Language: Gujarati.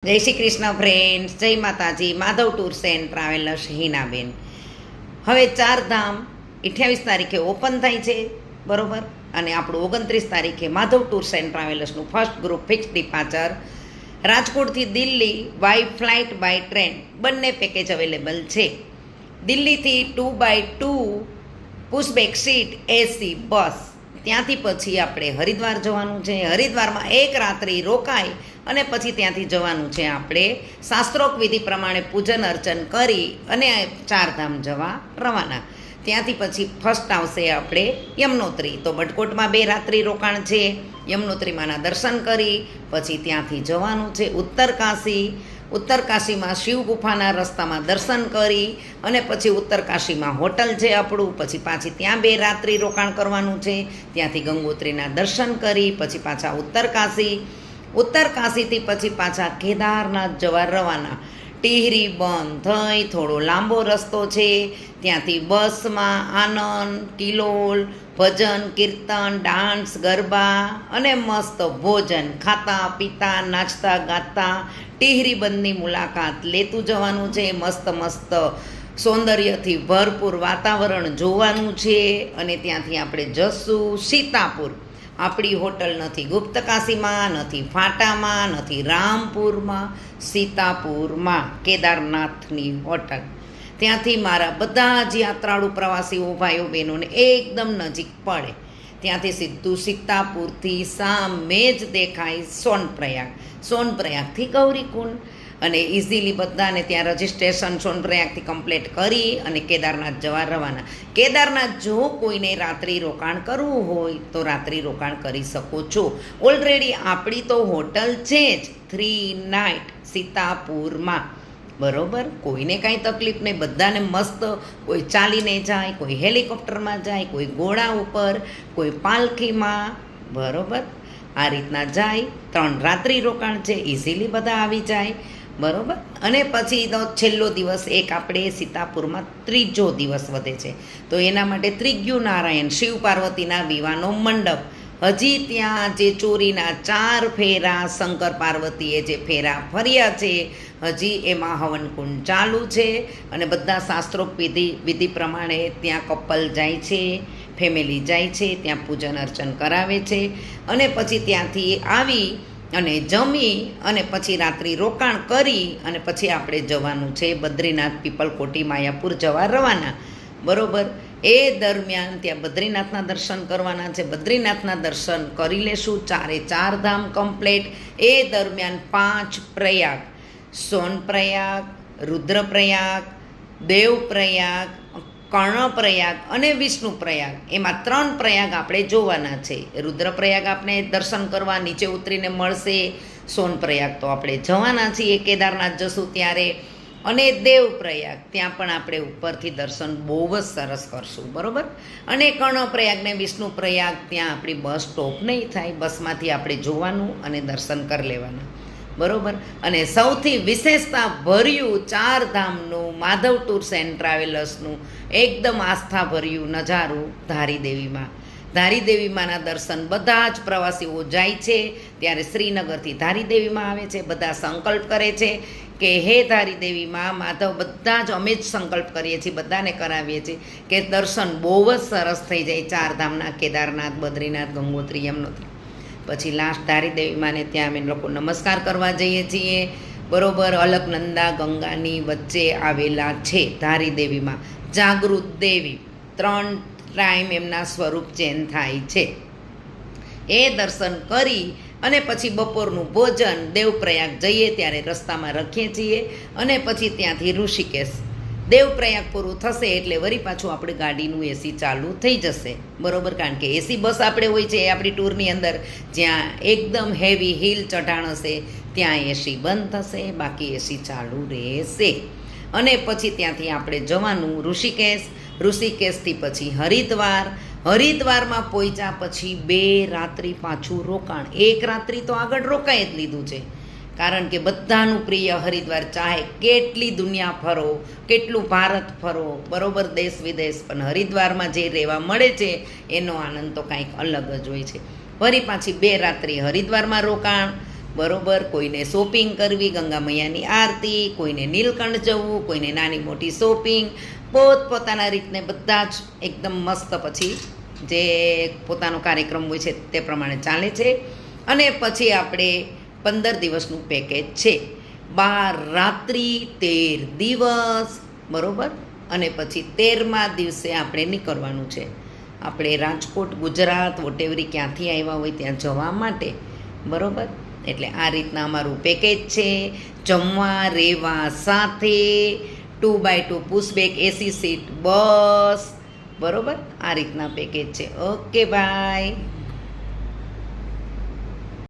જય શ્રી કૃષ્ણ ફ્રેન્ડ્સ, જય માતાજી. માધવ ટૂર્સ એન્ડ ટ્રાવેલર્સ હિનાબેન. હવે ચારધામ 28 તારીખે ઓપન થાય છે, બરોબર. અને આપણું 29 તારીખે માધવ ટૂર્સ એન્ડ ટ્રાવેલર્સનું ફર્સ્ટ ગ્રુપ ફિક્સ ડિપાર્ચર રાજકોટથી Delhi by flight by train બંને પેકેજ અવેલેબલ છે. દિલ્હીથી 2x2 પુશબેક સીટ એસી બસ. ત્યાંથી પછી આપણે હરિદ્વાર જવાનું છે. હરિદ્વારમાં એક રાત્રિ રોકાઈ અને પછી ત્યાંથી જવાનું છે આપણે શાસ્ત્રોક્ત વિધિ પ્રમાણે પૂજન અર્ચન કરી અને ચારધામ જવા રવાના. ત્યાંથી પછી ફર્સ્ટ આવશે આપણે યમનોત્રી. તો બડકોટમાં 2 રાત્રિ રોકાણ છે. યમનોત્રીમાંના દર્શન કરી પછી ત્યાંથી જવાનું છે ઉત્તરકાશી. ઉત્તરકાશીમાં શિવ ગુફાના રસ્તામાં દર્શન કરી અને પછી ઉત્તરકાશીમાં હોટલ છે આપણું. પછી પાછી ત્યાં 2 રાત્રિ રોકાણ કરવાનું છે. ત્યાંથી ગંગોત્રીના દર્શન કરી પછી પાછા ઉત્તરકાશી. ઉત્તરકાશીથી પછી પાછા કેદારનાથ જવા રવાના. ટિહરી બંધ થઈ થોડો લાંબો રસ્તો છે. ત્યાંથી બસમાં આનંદ, કિલોલ, ભજન, કીર્તન, ડાન્સ, ગરબા અને મસ્ત ભોજન ખાતા પીતા નાચતા ગાતા ટિહરી બંધની મુલાકાત લેતું જવાનું છે. મસ્ત મસ્ત સૌંદર્યથી ભરપૂર વાતાવરણ જોવાનું છે. અને ત્યાંથી આપણે જશું સીતાપુર. આપણી હોટલ નથી ગુપ્તકાશીમાં, નથી ફાટામાં, નથી રામપુરમાં, સીતાપુરમાં કેદારનાથની હોટલ. ત્યાંથી મારા બધા જ યાત્રાળુ પ્રવાસીઓ ભાઈઓ બહેનોને એકદમ નજીક પડે. ત્યાંથી સીધું સીતાપુરથી સામે જ દેખાય સોનપ્રયાગ. સોનપ્રયાગથી ગૌરીકુંડ. અને ઇઝીલી બધાને ત્યાં રજિસ્ટ્રેશન સોનપ્રયાગથી કમ્પ્લીટ કરી અને કેદારનાથ જવા રવાના. કેદારનાથ જો કોઈને રાત્રિ રોકાણ કરવું હોય તો રાત્રિ રોકાણ કરી શકો છો. ઓલરેડી આપણી તો હોટલ છે જ 3 નાઇટ સીતાપુરમાં, બરોબર. કોઈને કાંઈ તકલીફ નહીં, બધાને મસ્ત. કોઈ ચાલીને જાય, કોઈ હેલિકોપ્ટરમાં જાય, કોઈ ઘોડા ઉપર, કોઈ પાલખીમાં, બરોબર. આ રીતના જાય. 3 રાત્રિ રોકાણ છે, ઇઝીલી બધા આવી જાય, બરોબર. અને પછી તો છેલ્લો દિવસ એક આપણે સીતાપુરમાં 3જો દિવસ વધે છે. તો એના માટે ત્રિગ્યુ નારાયણ શિવ પાર્વતીના વિવાહનો મંડપ. હજી ત્યાં જે ચોરીના 4 ફેરા શંકર પાર્વતીએ જે ફેરા ફર્યા છે, હજી એમાં હવનકુંડ ચાલુ છે. અને બધા શાસ્ત્રોક્ત વિધિ પ્રમાણે ત્યાં કપલ જાય છે, ફેમિલી જાય છે, ત્યાં પૂજન અર્ચન કરાવે છે. અને પછી ત્યાંથી આવી અને જમી અને પછી રાત્રિ રોકાણ કરી અને પછી આપણે જવાનું છે બદ્રીનાથ પીપલકોટી માયાપુર જવા રવાના, બરોબર. એ દરમિયાન ત્યાં બદ્રીનાથના દર્શન કરવાના છે. બદ્રીનાથના દર્શન કરી લેશું 4 ધામ કમ્પ્લીટ. એ દરમિયાન 5 પ્રયાગ, સોનપ્રયાગ, રુદ્રપ્રયાગ, દેવપ્રયાગ, કર્ણપ્રયાગ અને વિષ્ણુપ્રયાગ, એમાં 3 પ્રયાગ આપણે જોવાના છે. રુદ્રપ્રયાગ આપણે દર્શન કરવા નીચે ઉતરીને મળશે. સોનપ્રયાગ તો આપણે જવાના છીએ, કેદારનાથ જશું ત્યારે. અને દેવપ્રયાગ ત્યાં પણ આપણે ઉપરથી દર્શન બહુ જ સરસ કરશું, બરાબર. અને કર્ણપ્રયાગ ને વિષ્ણુપ્રયાગ ત્યાં આપણી બસ સ્ટોપ નહીં થાય, બસમાંથી આપણે જોવાનું અને દર્શન કરી લેવાના, બરોબર. અને સૌથી વિશેષતા ભર્યું 4 ધામનું માધવ ટૂર્સ એન્ડ ટ્રાવેલર્સનું એકદમ આસ્થાભર્યું નજારું ધારીદેવીમાં. ધારીદેવીમાંના દર્શન બધા જ પ્રવાસીઓ જાય છે ત્યારે શ્રીનગરથી ધારીદેવીમાં આવે છે. બધા સંકલ્પ કરે છે કે હે ધારીદેવીમાં માધવ, બધા જ અમે જ સંકલ્પ કરીએ છીએ, બધાને કરાવીએ છીએ કે દર્શન બહુ જ સરસ થઈ જાય 4 ધામના, કેદારનાથ, બદ્રીનાથ, ગંગોત્રી, યમનોત્રી. પછી લાસ્ટ ધારીદેવીમાંને ત્યાં અમે લોકો નમસ્કાર કરવા જઈએ છીએ, બરોબર. અલકનંદા ગંગાની વચ્ચે આવેલા છે ધારીદેવીમાં જાગૃત દેવી. 3 ટાઈમ એમના સ્વરૂપ ચેન્જ થાય છે. એ દર્શન કરી અને પછી બપોરનું ભોજન દેવપ્રયાગ જઈએ ત્યારે રસ્તામાં રાખીએ છીએ. અને પછી ત્યાંથી ઋષિકેશ. દેવપ્રયાગ પૂરું થશે એટલે વળી પાછું આપણે ગાડીનું એસી ચાલુ થઈ જશે, બરોબર. કારણ કે એસી બસ આપણે હોય છે આપણી ટૂરની અંદર. જ્યાં એકદમ હેવી હિલ ચઢાણ હશે ત્યાં એસી બંધ થશે, બાકી એસી ચાલુ રહેશે. અને પછી ત્યાંથી આપણે જવાનું ઋષિકેશ. ઋષિકેશથી પછી હરિદ્વાર. હરિદ્વારમાં પહોંચ્યા પછી 2 રાત્રિ પાછું રોકાણ. 1 રાત્રિ તો આગળ રોકાઈ જ લીધું છે, કારણ કે બધાનું પ્રિય હરિદ્વાર. ચાહે કેટલી દુનિયા ફરો, કેટલું ભારત ફરો, બરોબર, દેશ વિદેશ, પણ હરિદ્વારમાં જે રહેવા મળે છે એનો આનંદ તો કાંઈક અલગ જ હોય છે. વળી પાછી 2 રાત્રિ હરિદ્વારમાં રોકાણ, બરોબર. કોઈને શોપિંગ કરવી, ગંગા મૈયાની આરતી, કોઈને નીલકંઠ જવું, કોઈને નાની મોટી શોપિંગ, પોતપોતાના રીતને બધા જ એકદમ મસ્ત પછી જે પોતાનો કાર્યક્રમ હોય છે તે પ્રમાણે ચાલે છે. અને પછી આપણે 15 દિવસનું પેકેજ છે, 12 રાત્રિ 13 દિવસ, બરાબર. અને પછી 13મા દિવસે આપણે નીકળવાનું છે, આપણે રાજકોટ, ગુજરાત, વોટેવરી ક્યાંથી આવ્યા હોય ત્યાં જવા માટે, બરાબર. એટલે આ રીતના અમારું પેકેજ છે, જમવા રહેવા સાથે, 2x2 પુશબેક એસી સીટ બસ, બરાબર. આ રીતના પેકેજ છે. Okay bye.